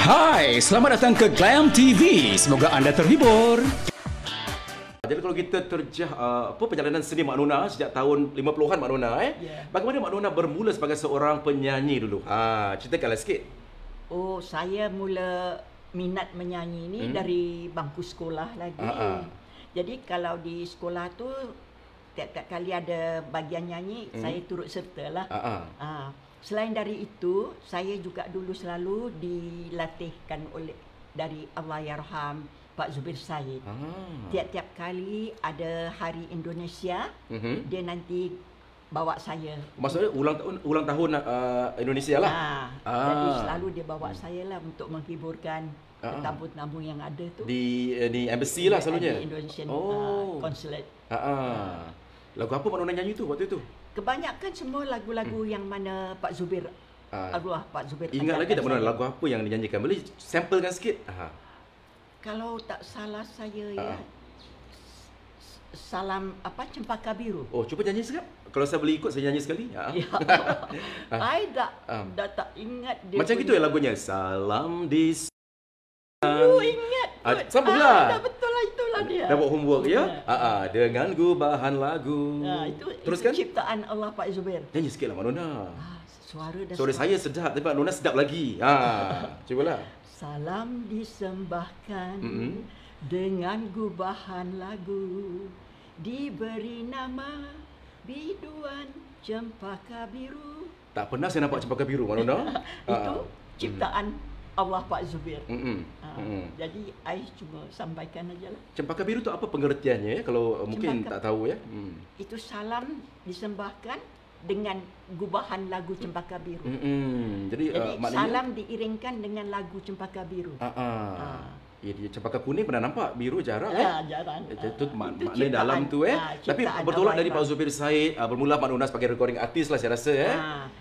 Hai, selamat datang ke Glam TV. Semoga anda terhibur. Jadi kalau kita terjah perjalanan seni Mak Nona sejak tahun 50-an Mak Nona Bagaimana Mak Nona bermula sebagai seorang penyanyi dulu? Ceritakanlah sikit. Oh, saya mula minat menyanyi ni dari bangku sekolah lagi. Jadi kalau di sekolah tu tiap-tiap kali ada bagian nyanyi, saya turut sertalah. Selain dari itu, saya juga dulu selalu dilatihkan oleh dari Allahyarham Pak Zubir Said. Tiap-tiap kali ada Hari Indonesia, dia nanti bawa saya. Maksudnya ulang tahun Indonesia lah. Jadi selalu dia bawa saya lah untuk menghiburkan tamu-tamu yang ada tu. Di embassy lah selalunya. Di Indonesian Consulate. Lagu apa Mak Nona nyanyi tu waktu itu? Kebanyakan semua lagu-lagu yang mana Pak Zubir arwah Pak Zubir. Ingat lagi tak Mak Nona lagu apa yang dinyanyikan? Boleh samplekan sikit? Kalau tak salah saya Salam apa Cempaka Biru. Oh, cuba nyanyi sekali. Kalau saya boleh ikut, saya nyanyi sekali. Ya. I dah tak ingat dia. Macam gitu ya lagunya. Salam di ingat. Sambunglah. Dah betul lah, itulah dia. Dah buat homework ya? Dengan gubahan lagu. Teruskan. Itu ciptaan Allah Pak Zubir. Nyanyi sikit lah Mak Nona. Suara saya sedap, tapi Mak Nona sedap lagi. Cubalah. Salam disembahkan dengan gubahan lagu, diberi nama biduan Cempaka Biru. Tak pernah saya nampak Cempaka Biru Mak Nona. Itu ciptaan Allah Pak Zubir. Jadi I cuma sampaikan aja lah. Cempaka Biru tu apa pengertiannya kalau mungkin tak tahu ya? Itu salam disembahkan dengan gubahan lagu Cempaka Biru. Jadi maknanya salam diiringkan dengan lagu Cempaka Biru. Ya, dia cempaka kuning pernah nampak, biru jarang jarang. Itu makna dalam tu Tapi bertolak dari Pak Zubir Said, bermula Mak Nona sebagai recording artist lah saya rasa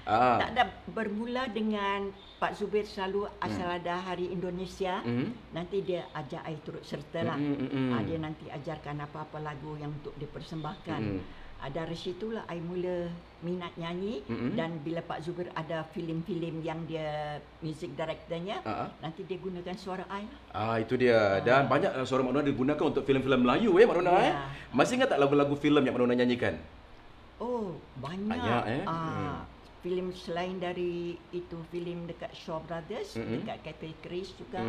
Tak ada, bermula dengan Pak Zubir selalu asal ada Hari Indonesia, nanti dia ajak I turut serta lah. Dia nanti ajarkan apa-apa lagu yang untuk dipersembahkan. Dari situlah I mula minat nyanyi, dan bila Pak Zubir ada filem-filem yang dia music directornya, nanti dia gunakan suara I lah. Itu dia. Dan banyak suara Mak Nona digunakan untuk filem-filem Melayu Mak Nona Masih ingat tak lagu-lagu filem yang Mak Nona nyanyikan? Oh, banyak. Filem selain dari itu, filem dekat Shaw Brothers, dekat Cathay Chris juga,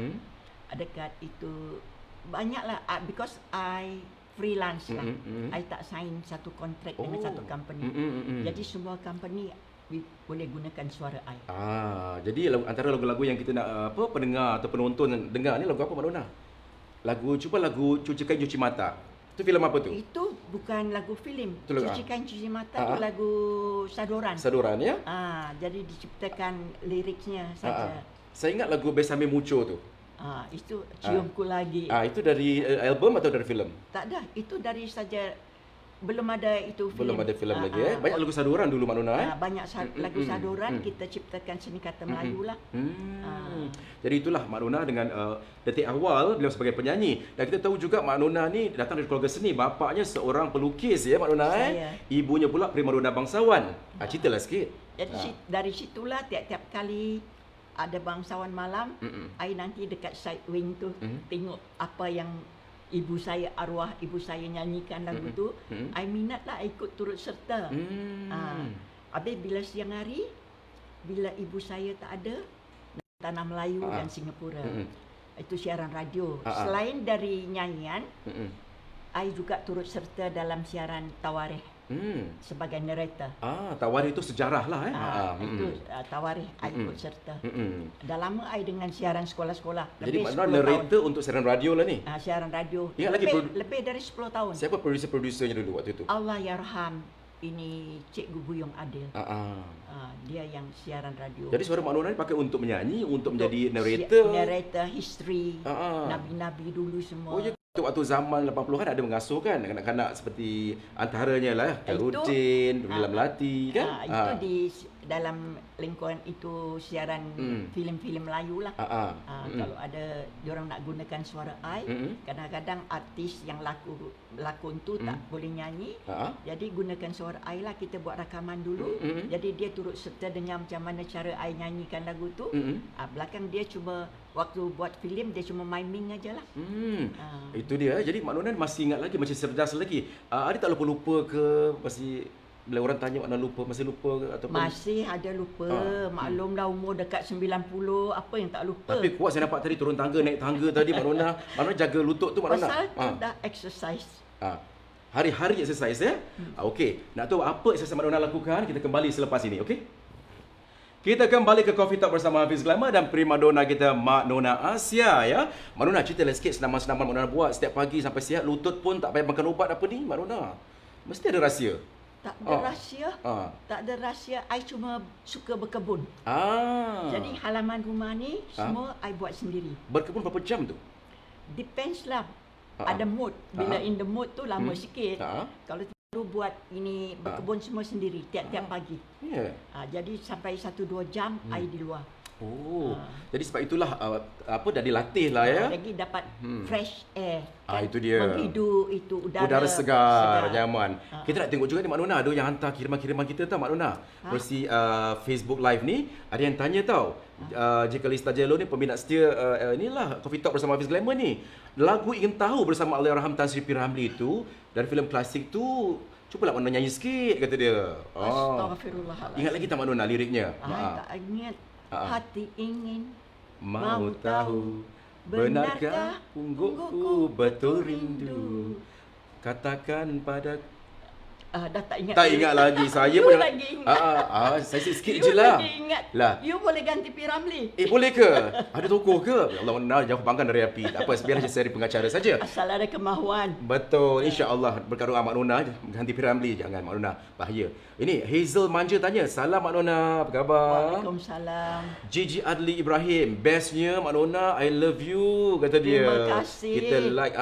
dekat itu banyaklah, because I freelance lah. I tak sign satu kontrak dengan satu company. Jadi semua company boleh gunakan suara I. Jadi antara lagu-lagu yang kita nak pendengar atau penonton dengar ni lagu apa Mak Nona? Cuba lagu Cuci Kain Cuci Mata. Itu filem apa tu? Itu bukan lagu filem. Cuci Kain Cuci Mata tu lagu sadoran. Sadoran ya? Jadi diciptakan liriknya saja. Saya ingat lagu Besame Mucho tu. Itu Ciumku Lagi. Itu dari album atau dari filem? Tak ada, itu dari saja. Belum ada itu filem. Belum ada filem lagi Banyak lagu saduran dulu Mak Nona banyak lagu saduran kita ciptakan seni kata Melayu lah. Jadi itulah Mak Nona dengan detik awal beliau sebagai penyanyi. Dan kita tahu juga Mak Nona ni datang dari keluarga seni. Bapaknya seorang pelukis Mak Nona Ibunya pula primadona bangsawan. Ceritalah sikit. Jadi dari situlah tiap-tiap kali ada bangsawan malam, I nanti dekat side wing tu tengok apa yang arwah ibu saya nyanyikan lagu tu. I minat lah, ikut turut serta. Habis bila siang hari, bila ibu saya tak ada, Tanah Melayu dan Singapura, itu siaran radio. Selain dari nyanyian, I juga turut serta dalam siaran tawarikh sebagai narrator. Tawarikh itu sejarah lah Itu tawarikh I ikut serta. Dah lama I dengan siaran sekolah-sekolah. Jadi maknanya narrator untuk siaran radio lah ni. Siaran radio. Lebih dari 10 tahun. Siapa producer-producernya dulu waktu itu? Allahyarham ini Cikgu Buyong Adil. Dia yang siaran radio. Jadi suara Mak Nona ni pakai untuk menyanyi, untuk menjadi narrator. Narrator history, nabi-nabi dulu semua. Waktu zaman 80-an ada mengasuh kan kanak-kanak seperti antaranya lah Rudin, Nabila Melati kan? Itu di dalam lingkungan itu siaran filem-filem Melayu lah. Kalau ada diorang nak gunakan suara I, kadang-kadang artis yang lakon tu tak boleh nyanyi. Jadi gunakan suara I lah, kita buat rakaman dulu. Jadi dia turut serta dengan macam mana cara I nyanyikan lagu tu. Belakang dia cuma waktu buat filem dia cuma miming aja lah. Itu dia. Jadi Mak Nona masih ingat lagi, masih cerdas lagi. Ada tak lupa-lupa ke? Masih bila orang tanya Mak Nona lupa, masih lupa ke? Ataupun masih ada lupa. Maklumlah umur dekat 90, apa yang tak lupa. Tapi kuat saya nampak tadi turun tangga, naik tangga tadi Mak Nona. Mak Nona jaga lutut tu Mak Nona. Pasal tu dah exercise. Hari-hari exercise ya. Okey, nak tahu apa exercise Mak Nona lakukan? Kita kembali selepas ini, okey? Kita kembali ke Coffee Talk bersama Hafiz Glamour dan primadona kita Mak Nona Asia ya. Mak Nona cerita sikit senaman-senaman Mak Nona buat setiap pagi sampai sihat, lutut pun tak payah makan ubat apa ni Mak Nona. Mesti ada rahsia. Tak ada rahsia. Tak ada rahsia. I cuma suka berkebun. Jadi halaman rumah ni semua I buat sendiri. Berkebun berapa jam tu? Depends lah. Ada mood. Bila in the mood tu lama sikit. Kalau baru buat ini berkebun semua sendiri tiap-tiap pagi. Jadi sampai 1-2 jam I di luar. Jadi sebab itulah dah dilatih lah ya. Lagi dapat fresh air. Itu dia. Menghidu itu udara segar, nyaman. Kita nak tengok juga ni Mak Nona, ada yang hantar kiriman-kiriman kita tau Mak Nona. Melalui Facebook Live ni, ada yang tanya tau. Jika Lista Jello ni peminat setia inilah Coffee Talk bersama Hafiz Glamour ni. Lagu Ingin Tahu bersama Allahyarham Tan Sri P. Ramlee tu dari filem klasik tu, cubalah Mak Nona nyanyi sikit kata dia. Astagfirullahaladzim. Ingat lagi tak Mak Nona liriknya? Tak ingat. Hati ingin mau tahu, benarkah punggukku betul rindu, katakan pada. Dah tak ingat. Tak ingat lagi. Saya pun lagi ingat. Saya sikit je lah. You lagi ingat. You boleh ganti P. Ramlee. Boleh ke? Ada tokoh ke? Ya Allah, Nona jauh panggang dari api. Tak apa, biarlah saya pengacara saja. Asal ada kemahuan. Betul. InsyaAllah berkarung Mak Nona ganti P. Ramlee. Jangan Mak Nona, bahaya. Ini Hazel Manja tanya, salam Mak Nona, apa khabar? Waalaikumsalam. Gigi Adli Ibrahim, bestnya Mak Nona, I love you, kata dia. Terima kasih. Kita like.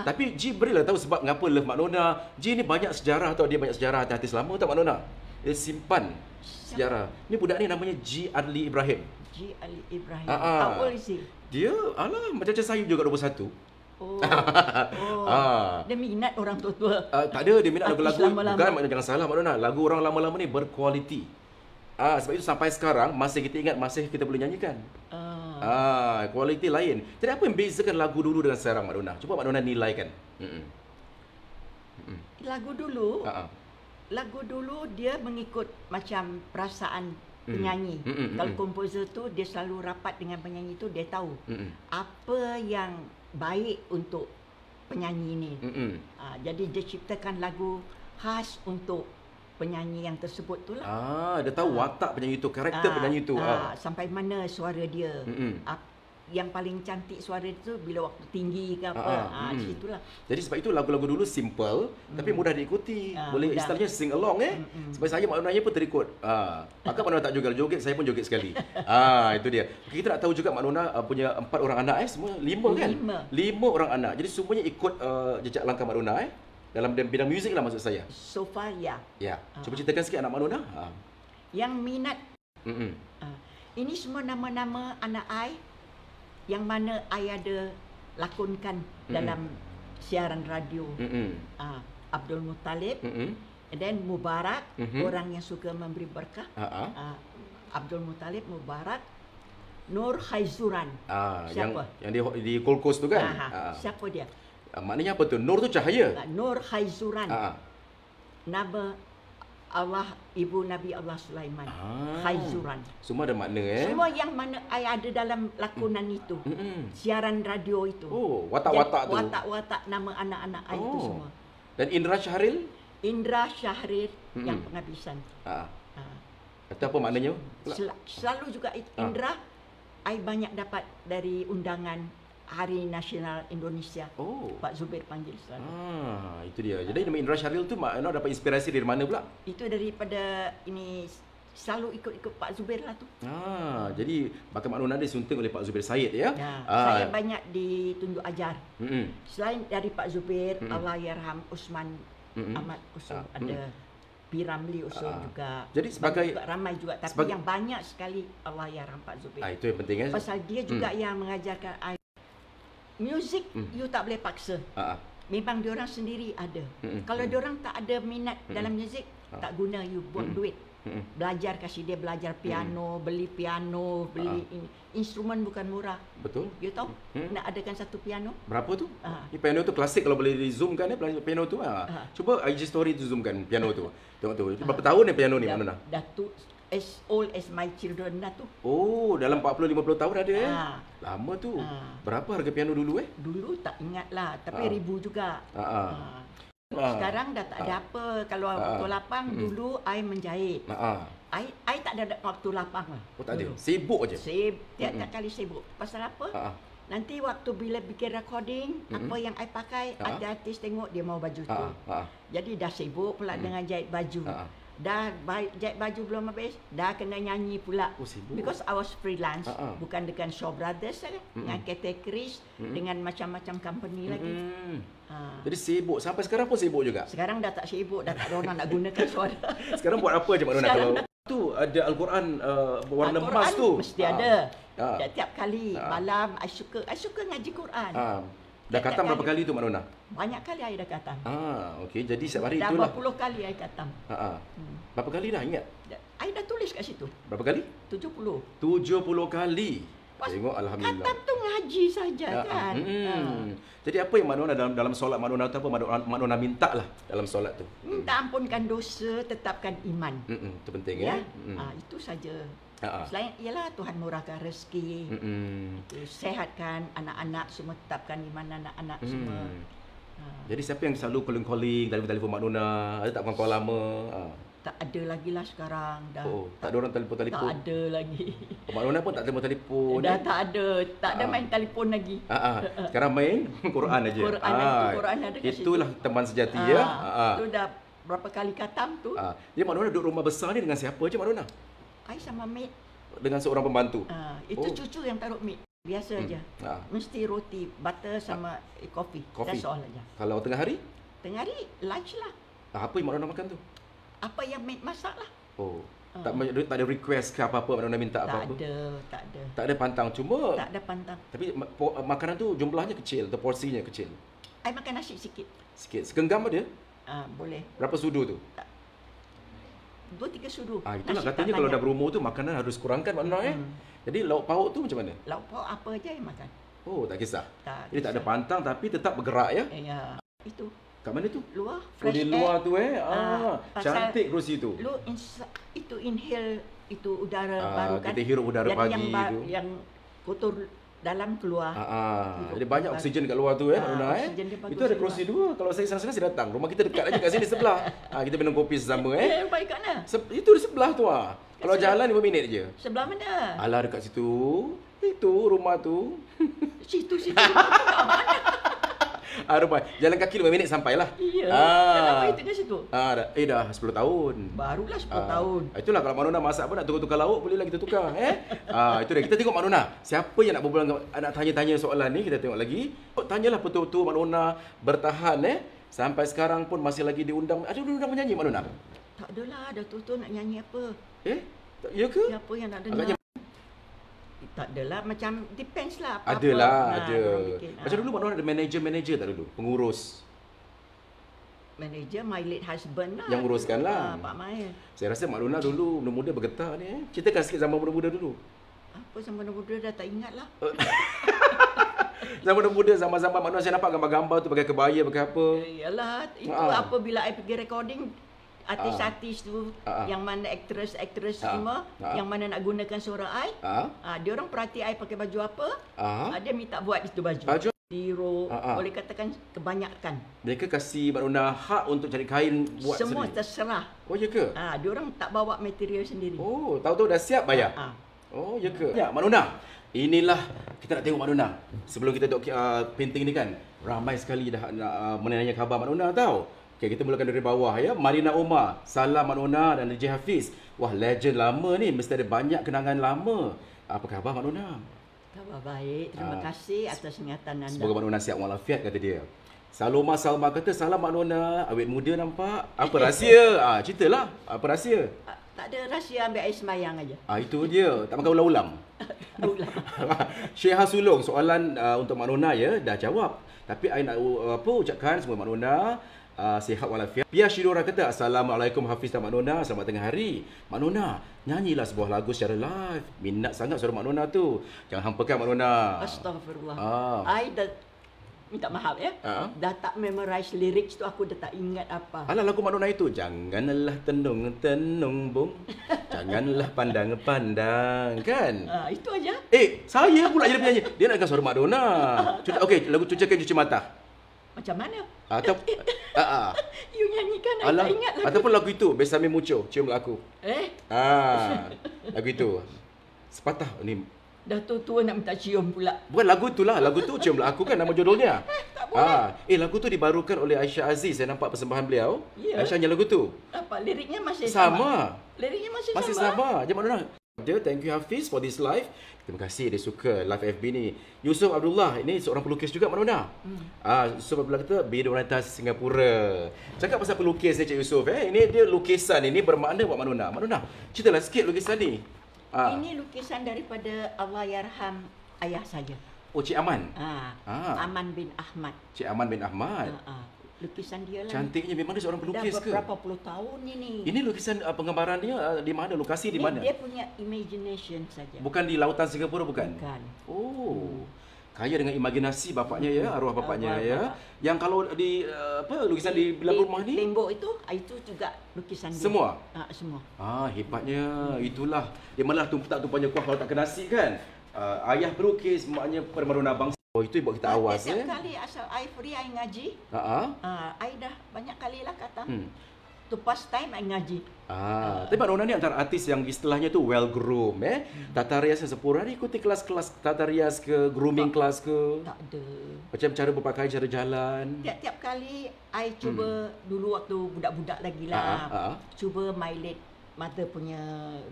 Tapi G berilah tahu sebab mengapa love Mak Nona. G ni banyak sejarah tau, dia banyak sejarah artis lama tau Mak Nona. Dia simpan sejarah. Ni budak ni namanya G Adli Ibrahim. G Adli Ibrahim. How old is he? Dia, macam saya juga 21. Dia minat orang tua-tua. Tak ada, dia minat lagu-lagu. Bukan, jangan salah Mak Nona, lagu orang lama-lama ni berkualiti. Sebab itu sampai sekarang masih kita ingat, masih kita boleh nyanyikan. Kualiti lain. Jadi apa yang bezakan lagu dulu dengan sekarang Mak Nona? Cuba Mak Nona nilaikan. Lagu dulu dia mengikut macam perasaan penyanyi. Kalau komposer tu dia selalu rapat dengan penyanyi tu, dia tahu apa yang baik untuk penyanyi ni. Jadi dia ciptakan lagu khas untuk penyanyi yang tersebut tu lah. Dia tahu watak penyanyi tu, karakter penyanyi tu. Sampai mana suara dia. Yang paling cantik suara itu bila waktu tinggi ke apa. Situlah. Jadi sebab itu lagu-lagu dulu simple tapi mudah diikuti. Boleh istilahnya sing along Sebab saya Mak Nona pun terikut. Maka Mak Nona tak joget, saya pun joget sekali. Itu dia. Kita nak tahu juga Mak Nona punya 4 orang anak semua 5 kan? 5 orang anak. Jadi semuanya ikut jejak langkah Mak Nona dalam bidang muzik lah maksud saya. So far ya. Ya. Cuba ceritakan sikit anak Mak Nona. Yang minat. Ini semua nama-nama anak I yang mana I ada lakonkan dalam siaran radio. Abdul Muttalib, and then Mubarak, orang yang suka memberi berkah. Abdul Muttalib, Mubarak, Nur Haizuran. Siapa? Yang di Gold Coast tu kan? Siapa dia? Maknanya apa tu? Nur tu cahaya. Nur Haizuran. Nama Allah, ibu Nabi Allah Sulaiman. Haizuran. Semua ada makna Semua yang mana I ada dalam lakonan itu. Siaran radio itu. Watak-watak tu. Watak-watak nama anak-anak I itu semua. Dan Indra Syahril? Indra Syahril yang penghabisan. Itu apa maknanya? Selalu juga Indra I banyak dapat dari undangan Hari Nasional Indonesia. Pak Zubir panggil selalu. Itu dia. Jadi nama Indra Syahril tu Mak Nona dapat inspirasi dari mana pula? Itu daripada ini selalu ikut-ikut Pak Zubir lah tu. Jadi bakat Mak Nona disunting oleh Pak Zubir Said ya. Saya banyak ditunjuk ajar. Selain dari Pak Zubir, Allahyarham Usman Ahmad Usul ada P. Ramlee also juga. Jadi sebagai juga, ramai juga, tapi yang banyak sekali Allahyarham Pak Zubir. Itu yang penting Pasal dia juga yang mengajarkan music you tak boleh paksa. Memang diorang sendiri ada. Kalau diorang tak ada minat dalam muzik, tak guna you buat duit. Belajar, kasih dia belajar piano, beli piano, beli instrumen bukan murah. Betul. You tahu nak adakan satu piano? Berapa tu? Ni piano tu klasik, kalau boleh di zoom kan piano tu. Cuba IG story tu zoom kan piano tu. Tengok tu. Berapa tahun ni piano ni, Mak Nona? Dah tu as old as my children dah tu. Oh, dalam 40-50 tahun ada Lama tu. Berapa harga piano dulu Dulu tak ingat lah, tapi ribu juga. Sekarang dah tak ada apa. Kalau waktu lapang dulu I menjahit. I tak ada waktu lapang lah. Oh, tak ada. Sibuk aja. Tiap-tiap kali sibuk. Pasal apa? Nanti waktu bila bikin recording, apa yang I pakai, ada artis tengok dia mau baju tu. Jadi dah sibuk pula dengan jahit baju. Dah jahit baju belum habis, dah kena nyanyi pula. Because I was freelance, bukan dengan Shaw Brothers kan, dengan Cathay Chris, dengan macam-macam company lagi. Jadi sibuk, sampai sekarang pun sibuk juga? Sekarang dah tak sibuk, dah tak ada orang nak gunakan suara. Sekarang buat apa je Mak Nona kalau tu ada Al-Quran warna emas tu? Mesti ada. Tiap kali malam I suka ngaji Quran. Dah khatam berapa kali tu Mak Nona? Banyak kali I dah khatam. Okey, jadi setiap hari dah itulah. Dah berpuluh kali I khatam. Berapa kali dah ingat? I dah tulis kat situ. Berapa kali? 70. 70 kali. Tengok, alhamdulillah. Khatam tu ngaji saja kan. Jadi apa yang Mak Nona dalam solat Mak Nona tu apa Mak Nona minta lah dalam solat tu? Minta ampunkan dosa, tetapkan iman. Itu penting ya. Itu saja. Selain ialah Tuhan murahkan rezeki, sehatkan anak-anak semua, tetapkan iman anak-anak semua. Jadi siapa yang selalu calling telefon Mak Nona? Ada tak kawan-kawan lama? Tak ada lagi lah sekarang dah. Tak ada orang telefon. Tak ada lagi. Mak Nona pun tak telefon. Dah tak ada main telefon lagi. Sekarang main Quran aja. Quran ada kat situ. Itulah teman sejati ya. Itu dah berapa kali khatam tu. Jadi Mak Nona duduk rumah besar ni dengan siapa je Mak Nona? I sama maid. Dengan seorang pembantu? Itu cucu yang taruh maid. Biasa aja. Mesti roti, butter sama kopi. That's all aja. Kalau tengah hari? Tengah hari lunch lah. Apa yang Mak Nona makan tu? Apa yang maid masak lah. Tak ada request ke apa-apa Mak Nona minta apa-apa? Tak ada. Tak ada pantang, cuma tak ada pantang. Tapi makanan tu jumlahnya kecil atau porsinya kecil? I makan nasi sikit. Sikit. Segenggam ada? Boleh. Berapa sudu tu? 2-3 sudu. Itulah katanya kalau dah berumur tu makanan harus kurangkan Mak Nona Jadi lauk pauk tu macam mana? Lauk pauk apa aja yang makan. Tak kisah. Jadi tak ada pantang tapi tetap bergerak ya? Ya. Itu. Kat mana tu? Luar, fresh di luar tu cantik kerusi tu. Lu itu inhale itu udara baru kan. Kita hirup udara pagi tu. Yang kotor dalam keluar. Jadi banyak oksigen kat luar tu Mak Nona Itu ada kerusi dua. Kalau saya sana-sana saya datang. Rumah kita dekat aja kat sini sebelah. Kita minum kopi bersama Baik kat mana? Itu di sebelah tu Kalau jalan 5 minit je. Sebelah mana? Alah dekat situ. Itu rumah tu. Situ. Mana? Rumah. Jalan kaki 5 minit sampailah. Iya. Kenapa itu di situ? Dah 10 tahun. Barulah 10 tahun. Itulah kalau Mak Nona masak apa nak tukar-tukar lauk bolehlah kita tukar Itu dia. Kita tengok Mak Nona. Siapa yang nak berbual nak tanya-tanya soalan ni, kita tengok lagi. Tanyalah betul-betul Mak Nona bertahan sampai sekarang pun masih lagi diundang. Ada diundang menyanyi Mak Nona? Tak adalah, dah tu nak nyanyi apa. Ya ke? Siapa yang nak dengar? Tak adalah, macam depends lah apa-apa. Ada. Macam dulu Mak Nona ada manager tak dulu? Pengurus. Manager my late husband lah. Yang uruskan lah. Pak Mail. Saya rasa Mak Nona dulu muda-muda bergetar ni. Ceritakan sikit zaman muda-muda dulu. Apa zaman muda dah tak ingat lah. Zaman muda, zaman-zaman Mak Nona saya nampak gambar-gambar tu pakai kebaya, pakai apa. Yalah, itu apabila I pergi recording, artis-artis tu yang mana actress semua yang mana nak gunakan suara I, dia orang perhati I pakai baju apa, dia minta buat itu baju. Hero, boleh katakan kebanyakan. Mereka kasih Mak Nona hak untuk cari kain buat semua sendiri. Terserah. Oh ya ke? Dia orang tak bawa material sendiri. Tahu-tahu dah siap bayar. Oh ya ke? Ya, Mak Nona. Inilah kita nak tengok Mak Nona. Sebelum kita tengok painting ni kan, ramai sekali dah nak menanya khabar Mak Nona tahu. Okay, kita mulakan dari bawah ya. Marina Omar, Salam Mak Nona dan DJ Hafiz. Wah, legend lama ni. Mesti ada banyak kenangan lama. Apa khabar Mak Nona? Khabar baik. Terima kasih atas ingatan anda. Semoga Mak Nona sihat walafiat kata dia. Salma kata, salam Mak Nona, awet muda nampak. Apa rahsia? Ceritalah, apa rahsia? Tak ada rahsia, ambil air semayang aja. Itu dia, tak makan ulam-ulam. Syekh Sulong, soalan untuk Mak Nona ya, dah jawab. Tapi I nak ucapkan semua Mak Nona sihat walafiat. Pia Shidora kata, Assalamualaikum Hafiz dan Mak Nona, selamat tengah hari. Mak Nona, nyanyilah sebuah lagu secara live. Minat sangat suara Mak Nona tu. Jangan hampakan Mak Nona. Astagfirullah. I dah minta maaf ya. Dah tak memorize lyrics tu, aku dah tak ingat apa. Alah, lagu Mak Nona itu, janganlah tenung-tenung bung, janganlah pandang-pandang, kan? Itu aja. Saya pula jadi penyanyi. Dia nak dengar suara Mak Nona. Okey, lagu Cucakan Cuci Mata. Macam mana? Atau You nyanyikan, I tak ingat lagu. Ataupun lagu itu, Besame Mucho, ciumlah aku. Lagu itu. Sepatah ni. Dah tua nak minta cium pula. Bukan lagu itulah, lagu tu Ciumlah Aku kan nama judulnya. Tak boleh. Lagu tu dibarukan oleh Aisyah Aziz. Saya nampak persembahan beliau. Ya. Aisyah nyanyi lagu tu. Apa? Liriknya masih sama. Liriknya masih sama. Jangan Mak Nona. Thank you Hafiz for this live. Terima kasih dia suka live FB ni. Yusuf Abdullah, ini seorang pelukis juga Mak Nona. Yusuf Abdullah kata Bidonitas Singapura. Cakap pasal pelukis ni Cik Yusuf Ini dia lukisan ini bermakna buat Mak Nona. Mak Nona, ceritalah sikit lukisan ni. Ini lukisan daripada Allahyarham ayah saya. Cik Aman. Aman bin Ahmad. Cik Aman bin Ahmad. Lukisan dia lah. Cantiknya, memang dia seorang pelukis ke? Dah berapa puluh tahun ini. Ini lukisan penggambaran dia di mana? Lokasi di mana? Dia punya imagination saja. Bukan di lautan Singapura, bukan? Bukan. Kaya dengan imajinasi bapaknya ya, arwah bapaknya ya. Yang kalau di lukisan di belakang rumah ni, tembok itu juga lukisan dia. Semua? Semua. Hebatnya. Itulah. Dia malah tak tumpahnya kuah kalau tak kena nasi kan. Ayah pelukis, maknya permaruna bangsa. Itu buat kita awas Setiap kali asal I free, I ngaji. I dah banyak kali lah kata. To pass time, I ngaji. Tapi Mak Nona ni antara artis yang istilahnya tu well groom Tata rias yang sempurna. Ni ikuti kelas-kelas tata rias ke, grooming kelas ke? Tak ada. Macam cara berpakaian, cara jalan. Tiap-tiap kali I cuba dulu waktu budak-budak lagi lah. Cuba my late mother punya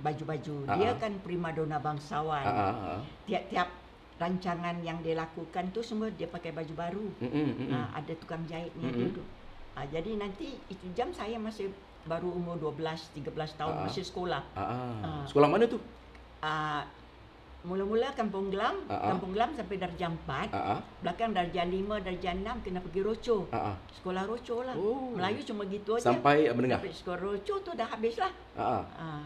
baju-baju. Dia kan primadona bangsawan. Tiap-tiap rancangan yang dia lakukan tu semua dia pakai baju baru. Ada tukang jahitnya duduk. Jadi nanti itu jam saya masih baru umur 12-13 tahun, masih sekolah. Sekolah mana tu? Mula-mula Kampung Glam sampai darjah 4. Belakang darjah 5, darjah 6 kena pergi Roco. Sekolah Roco lah. Melayu cuma gitu aja. Sampai menengah. Sampai sekolah Roco tu dah habis lah.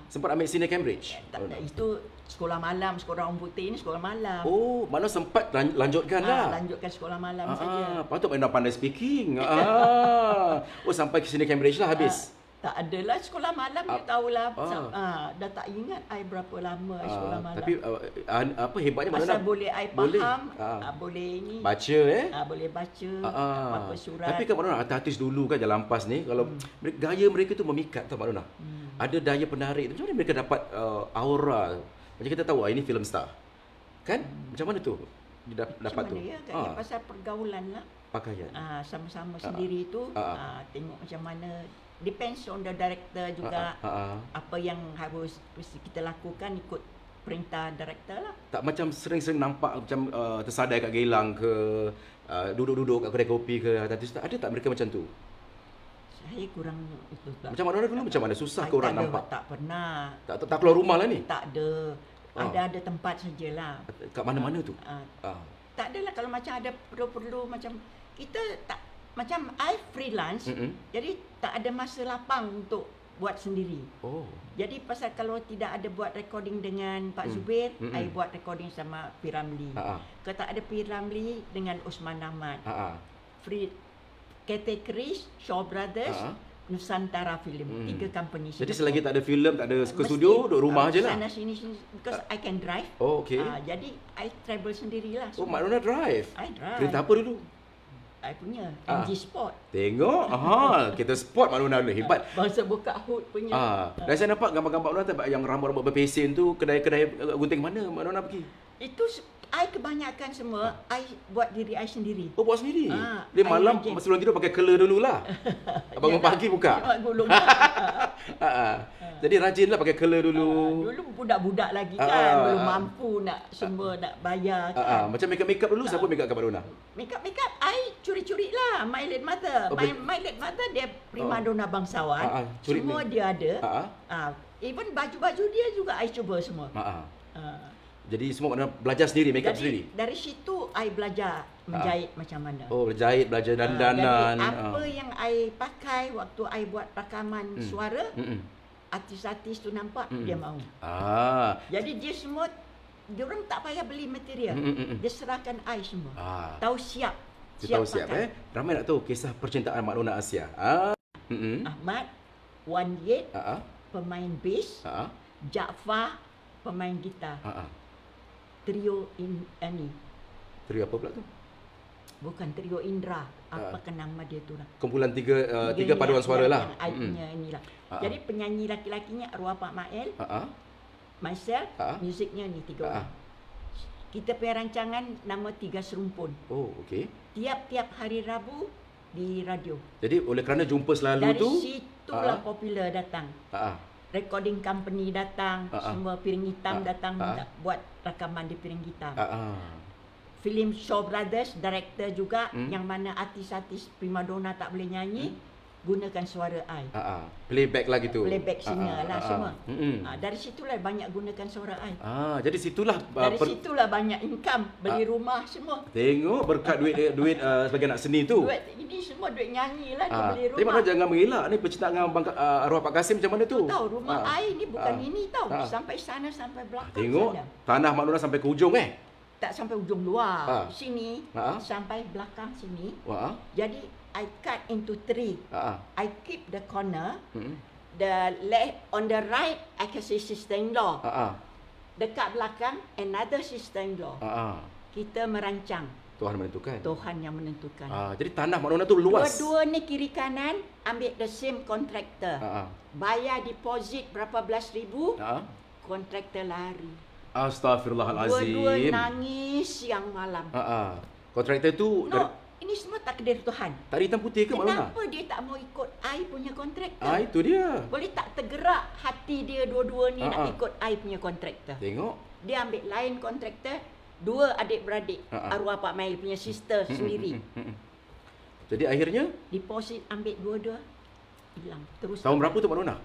Sempat ambil senior Cambridge? Itu sekolah malam, sekolah orang putih ni sekolah malam. Mana sempat lanjutkan lah. Lanjutkan sekolah malam saja. Patut Mak Nona pandai speaking. Sampai ke senior Cambridge lah habis. Tak adalah sekolah malam, dia tahulah. Dah tak ingat I berapa lama sekolah malam. Tapi apa hebatnya Mak Nona? Asal boleh I faham, boleh ni. Baca boleh baca apa surat. Tapi kan Mak Nona, artis dulu kan Jalan Pas ni, kalau gaya mereka tu memikat tau Mak Nona. Ada daya penarik. Macam mana mereka dapat aura? Macam kita tahu ini film star. Kan? Macam mana tu? Dia dapat tu. Macam mana ya? Pasal pergaulan lah. Pakaian. Sama-sama sendiri tu tengok macam mana. Depends on the director juga. Apa yang harus kita lakukan ikut perintah director lah. Tak macam sering-sering nampak macam tersadai kat Geylang ke, duduk-duduk kat kedai kopi ke, ada tak mereka macam tu? Saya kurang itu tak. Macam mana dulu macam mana? Susah ke orang nampak? Tak pernah. Tak keluar rumah lah ni? Tak ada. Ada tempat sajalah. Kat mana-mana tu? Tak adalah kalau macam ada perlu-perlu macam kita tak. Macam I freelance, jadi tak ada masa lapang untuk buat sendiri. Jadi pasal kalau tidak ada buat recording dengan Pak Zubir, I buat recording sama P. Ramlee. Kalau tak ada P. Ramlee dengan Osman Ahmad. KT Krish, Shaw Brothers, Nusantara Film. 3 company. Jadi selagi tak ada filem, tak ada ke studio, duduk rumah je lah. Sana sini because I can drive. Okay. Jadi I travel sendirilah. Mak Nona drive? I drive. Kereta apa dulu? I punya MG Sport. Tengok, kita sport Mak Nona dulu, hebat. Bangsa buka hood punya. Dan saya nampak gambar-gambar Mak Nona yang rambut-rambut berpesen tu, kedai-kedai gunting mana Mak Nona pergi? Itu I kebanyakan semua, I buat diri I sendiri. Oh, buat sendiri? Dia I malam rajin. sebelum tidur pakai color dululah. Bangun pagi buka? Cuma gulung. Jadi rajinlah pakai color dulu. Dulu budak-budak lagi kan, belum mampu nak semua nak bayar kan. Macam make up dulu, siapa make up kat Mak Nona? Make up, I curi-curi lah. My late mother. My late mother dia prima donna bangsawan. Curi Semua dia ada. Even baju-baju dia juga I cuba semua. Jadi semua Mak Nona belajar sendiri, make up sendiri? Dari situ I belajar menjahit macam mana. Oh, berjahit, belajar dandanan. Jadi apa yang I pakai waktu I buat rakaman suara, artis-artis tu nampak, dia mahu. Jadi dia semua, dia orang tak payah beli material. Dia serahkan I semua. Tahu siap. Tahu siap Ramai nak tahu kisah percintaan Mak Nona Asia. Ahmad, Wan Yet, pemain bass, Jaafar, pemain gitar. Trio ini. Trio apa pula tu? Bukan trio Indra. Apa nama dia tu lah. Kumpulan tiga paduan suara lah. Yang I punya inilah. Jadi penyanyi laki-lakinya arwah Pak Mael. Myself, musiknya ni 3 orang. Kita punya rancangan nama 3 Serumpun. Oh, okey. Tiap-tiap hari Rabu di radio. Jadi oleh kerana jumpa selalu dari tu, situlah popular datang. Recording company datang, semua piring hitam datang minta buat rakaman di piring hitam. Film Shaw Brothers, director juga, yang mana artis-artis primadona tak boleh nyanyi, gunakan suara I. Playback lah gitu. Playback singer lah semua. Dari situlah banyak gunakan suara I. Jadi situlah dari situlah banyak income, beli rumah semua. Tengok berkat duit sebagai anak seni tu. Duit ini semua duit nyanyi lah, dia beli rumah. Tapi Mak Nona jangan mengelak ni percintaan dengan arwah Pak Kasim macam mana tu? Tahu rumah I ni bukan ini tahu, sampai sana sampai belakang. Tengok sana. Tanah Mak Nona sampai ke ujung Tak sampai ujung luar. Sini sampai belakang sini. Jadi I cut into 3. I keep the corner. The left on the right I kasih sister-in-law. Dekat belakang another sister-in-law. Kita merancang. Tuhan menentukan. Tuhan yang menentukan. Jadi tanah Mak Nona tu luas. Dua-dua ni kiri kanan ambil the same contractor. Bayar deposit berapa belas ribu. Kontraktor lari. Astaghfirullahalazim. Dua-dua nangis siang malam. Kontraktor tu ini semua takdir Tuhan. tak ada hitam putih ke Mak Nona? Kenapa dia tak mau ikut I punya kontraktor? Itu dia. Boleh tak tergerak hati dia dua-dua ni nak ikut I punya kontraktor? Tengok. Dia ambil lain kontraktor, 2 adik-beradik, arwah Pak Mail punya sister sendiri. Jadi akhirnya Deposit ambil dua-dua, hilang. Terus. tahun berapa tu Mak Nona?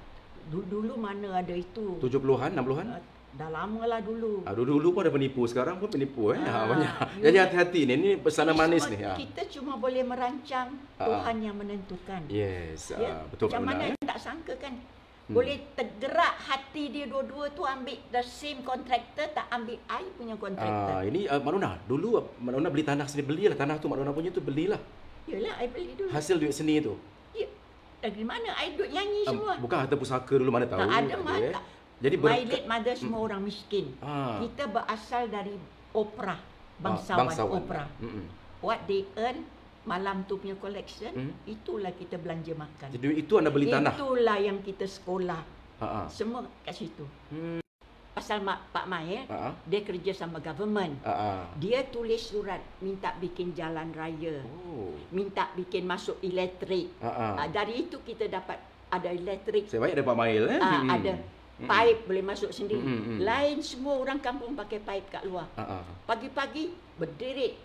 Dulu mana ada itu? 70-an, 60-an? Dah lama lah dulu. Dulu pun ada penipu, sekarang pun penipu banyak. Jadi hati-hati ni pesanan manis ni. Kita cuma boleh merancang, Tuhan yang menentukan. Yes, betul Macam Mak Nona. mana tak sangka kan? Boleh tergerak hati dia dua-dua tu ambil the same contractor, tak ambil I punya kontraktor. Ini Mak Nona, dulu Mak Nona beli tanah sendiri, belilah tanah tu Mak Nona punya tu, belilah. Yalah, I beli dulu. Hasil duit seni tu. Ya. Dari mana I duduk nyanyi semua? Bukan harta pusaka dulu, mana tahu. Tak ada mana. Jadi My late mother semua orang miskin. Kita berasal dari opera, bangsawan opera. What they earn, malam tu punya collection, itulah kita belanja makan. Jadi duit itu anda beli tanah? Itulah yang kita sekolah. Semua kat situ. Pasal Pak Mail, dia kerja sama government. Dia tulis surat minta bikin jalan raya. Minta bikin masuk elektrik. Dari itu kita dapat ada elektrik. Saya baik ada Pak Mail Ada pipe boleh masuk sendiri. Lain semua orang kampung pakai pipe kat luar. Pagi-pagi berderet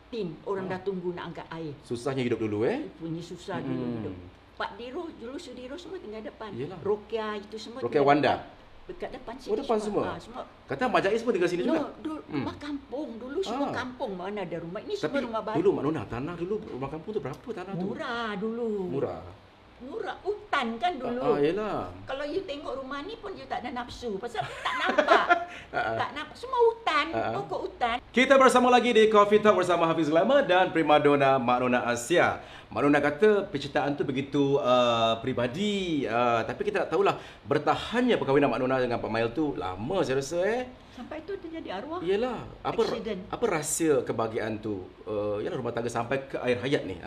tin orang dah tunggu nak angkat air. Susahnya hidup dulu Punya susah dulu hidup. Pak Diro, dulu Sudiro semua tinggal depan. Rokia itu semua. Rokia Wanda. Dekat depan sini. Depan semua. Kata Mak Jais pun tinggal sini juga. Rumah kampung dulu semua kampung, mana ada rumah. Ini semua rumah baru. Dulu Mak Nona, tanah dulu rumah kampung tu berapa tanah tu? Murah dulu. Murah, hutan kan dulu. Yelah. Kalau you tengok rumah ni pun you tak ada nafsu. Pasal tak nampak. Tak nampak. Semua hutan, pokok hutan. Kita bersama lagi di Coffee Talk bersama Hafiz Glamour dan primadona Mak Nona Asia. Mak Nona kata percintaan tu begitu peribadi. Tapi kita tak tahulah bertahannya perkahwinan Mak Nona dengan Pak Mail tu lama saya rasa Sampai tu dia jadi arwah. Yelah. Apa rahsia kebahagiaan tu? Yalah rumah tangga sampai ke akhir hayat ni.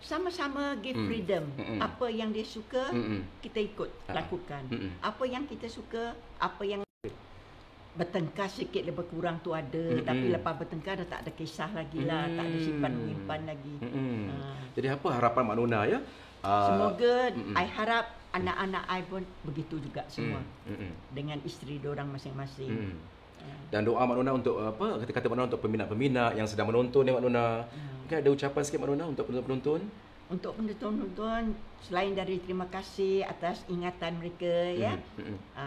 Sama-sama give freedom. Apa yang dia suka, kita ikut lakukan. Apa yang kita suka, apa yang bertengkar sikit lebih kurang tu ada, tapi lepas bertengkar dah tak ada kisah lagi lah, tak ada simpan menyimpan lagi. Jadi apa harapan Mak Nona ya? Semoga I harap anak-anak I pun begitu juga semua dengan isteri diorang masing-masing. Dan doa Mak Nona untuk apa? Kata-kata Mak Nona untuk peminat-peminat yang sedang menonton ni Mak Nona. Mungkin ada ucapan sikit Mak Nona untuk penonton-penonton? Untuk penonton-penonton, selain dari terima kasih atas ingatan mereka ya,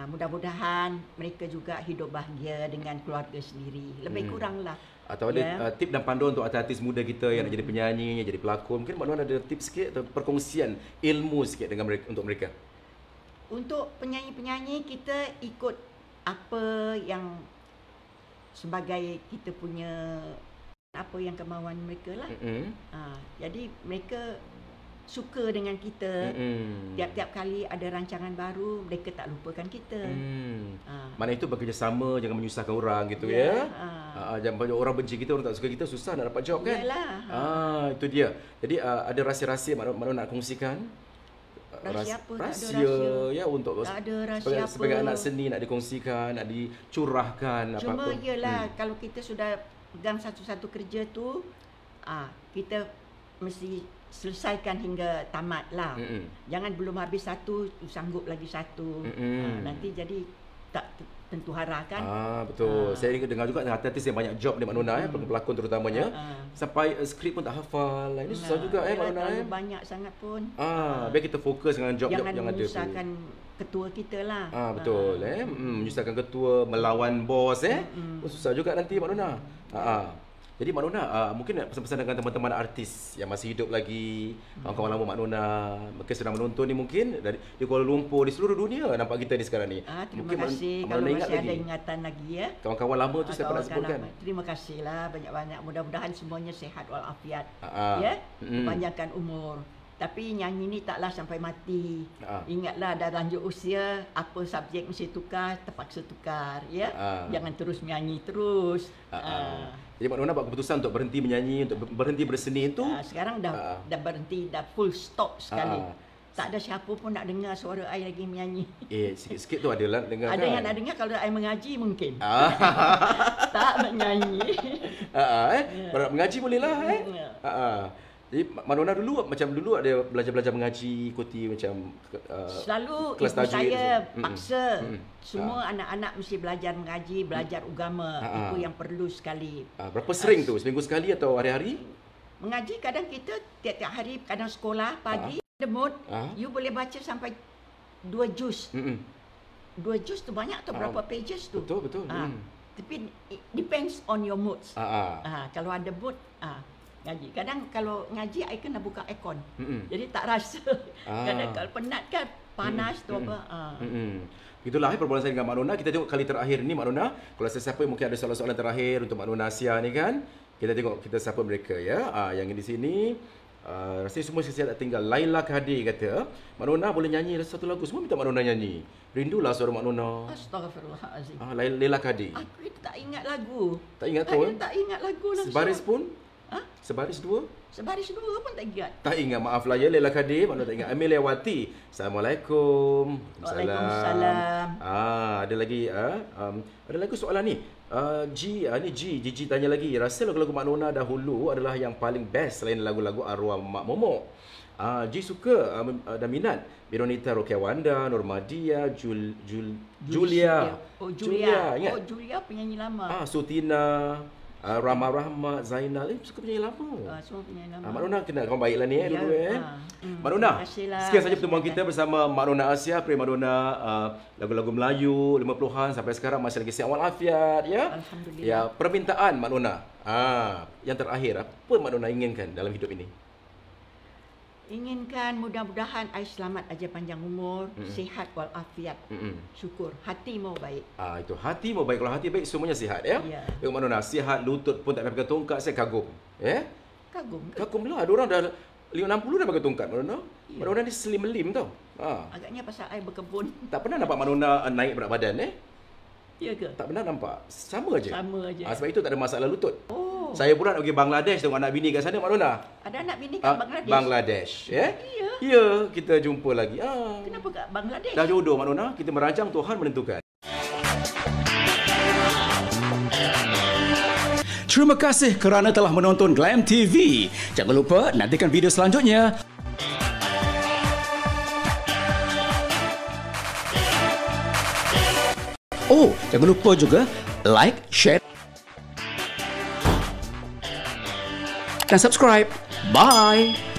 mudah-mudahan mereka juga hidup bahagia dengan keluarga sendiri. Lebih kuranglah. Atau ada tip dan panduan untuk artis muda kita yang nak jadi penyanyi, yang jadi pelakon. Mungkin Mak Nona ada tips sikit atau perkongsian ilmu sikit dengan mereka, untuk mereka. Untuk penyanyi-penyanyi, kita ikut apa yang sebagai kita punya apa yang kemauan mereka lah. Jadi mereka suka dengan kita. Tiap-tiap kali ada rancangan baru, mereka tak lupakan kita. Mana itu bekerjasama, jangan menyusahkan orang gitu ya. Jangan banyak orang benci kita, orang tak suka kita, susah nak dapat job kan. Yalah. Itu dia. Jadi ada rahsia-rahsia Mak Nona nak kongsikan? Rahsia apa? Rahsia ya, untuk tak ada rahsia apa. Sebagai anak seni nak dikongsikan, nak dicurahkan Cuma apa-apa. ialah kalau kita sudah pegang satu-satu kerja tu, kita mesti selesaikan hingga tamat lah. Jangan belum habis satu, sanggup lagi satu. Nanti jadi tak tentu hara kan. Betul. Saya dengar juga artis yang banyak job di Mak Nona ya, pelakon terutamanya. Sampai skrip pun tak hafal. Ini susah juga Mak Nona. Terlalu banyak sangat pun. Biar kita fokus dengan job yang ada tu. Jangan menyusahkan ketua kita lah. Betul menyusahkan ketua, melawan bos susah juga nanti Mak Nona. Jadi Mak Nona, mungkin nak pesan-pesan dengan teman-teman artis yang masih hidup lagi, kawan-kawan lama Mak Nona, mereka sedang menonton ni mungkin di Kuala Lumpur, di seluruh dunia nampak kita ni sekarang ni. Terima kasih kalau masih ada ingatan lagi ya. Kawan-kawan lama tu saya pernah sebutkan. Terima kasihlah banyak-banyak. Mudah-mudahan semuanya sihat walafiat. Ya, panjangkan umur. Tapi nyanyi ni taklah sampai mati. Ingatlah dah lanjut usia, apa subjek mesti tukar, terpaksa tukar ya. Jangan terus menyanyi terus. Jadi Mak Nona buat keputusan untuk berhenti menyanyi, untuk berhenti berseni itu. Sekarang dah berhenti, dah full stop sekali. Tak ada siapa pun nak dengar suara I lagi menyanyi. Sikit-sikit tu adalah dengar. Ada kan? yang nak dengar kalau I mengaji mungkin. Tak menyanyi. Mengaji boleh lah Jadi Mak Nona macam dulu ada belajar-belajar mengaji, ikuti macam selalu kelas ibu tajwid. saya paksa semua anak-anak mesti belajar mengaji, belajar agama. Itu yang perlu sekali. Berapa sering tu? Seminggu sekali atau hari-hari? Mengaji kadang kita tiap-tiap hari, kadang sekolah pagi, ada mood, you boleh baca sampai 2 juz. 2 juz tu banyak atau berapa pages tu? Betul. Tapi it depends on your moods. Kalau ada mood, ngaji. Kadang kalau ngaji, I kena buka aircon. Jadi tak rasa. Kadang kalau penat kan, panas tu apa. Itulah perbualan saya dengan Mak Nona. Kita tengok kali terakhir ni Mak Nona. Kalau sesiapa mungkin ada soalan-soalan terakhir untuk Mak Nona Asia ni kan. Kita tengok, kita sapa mereka ya. Yang di sini, rasanya semua saya tak tinggal. Laila Kadir kata, Mak Nona boleh nyanyi satu lagu. Semua minta Mak Nona nyanyi. Rindulah suara Mak Nona. Astaghfirullahalazim. Laila Kadir. Aku tak ingat lagu. Tak ingat tu? Tak ingat lagu langsung. Sebaris pun? Sebaris dua? Sebaris dua pun tak ingat. Tak ingat, maaf lah ya Laila Kadir. Mak Nona tak ingat. Ameliawati. Assalamualaikum. Waalaikumsalam. Ada lagi ada lagi soalan ni. Gigi tanya lagi. Rasa lagu-lagu Mak Nona dahulu adalah yang paling best selain lagu-lagu arwah Mak Momok. Gigi suka dan minat Bironita Rokia Wanda, Normadia, Julia. Julia. Ingat? Julia penyanyi lama. Sutina, Rahma, Zainal, suka penyanyi lama. Semua penyanyi lama. Mak Nona kenal kawan baiklah ni dulu Mak Nona, terima sekian saja pertemuan kita bersama Mak Nona Asia, Mak Nona lagu-lagu Melayu 50-an sampai sekarang masih lagi sihat walafiat ya. Alhamdulillah. Ya, permintaan Mak Nona. Yang terakhir, apa Mak Nona inginkan dalam hidup ini? Inginkan mudah-mudahan I selamat aja, panjang umur, sihat walafiat. Syukur, hati mau baik. Itu hati mau baik. Kalau hati baik semuanya sihat ya. Tengok Mak Nona, sihat, lutut pun tak payah pakai tongkat, saya kagum. Ya? Kagum lah, ada orang dah 60 dah pakai tongkat Mak Nona. Mak Nona ni slim tau. Agaknya pasal I berkebun. Tak pernah nampak Mak Nona naik berat badan Ya ke? Tak pernah nampak. Sama aja. Sebab itu tak ada masalah lutut. Saya pula nak pergi Bangladesh tengok anak bini kat sana Mak Nona. Ada anak bini kat Bangladesh? Bangladesh, ya? Ya, kita jumpa lagi. Kenapa kat Bangladesh? Dah jodoh Mak Nona, kita merancang, Tuhan menentukan. terima kasih kerana telah menonton Glam TV. Jangan lupa nantikan video selanjutnya. Oh, jangan lupa juga like, share dan subscribe. Bye.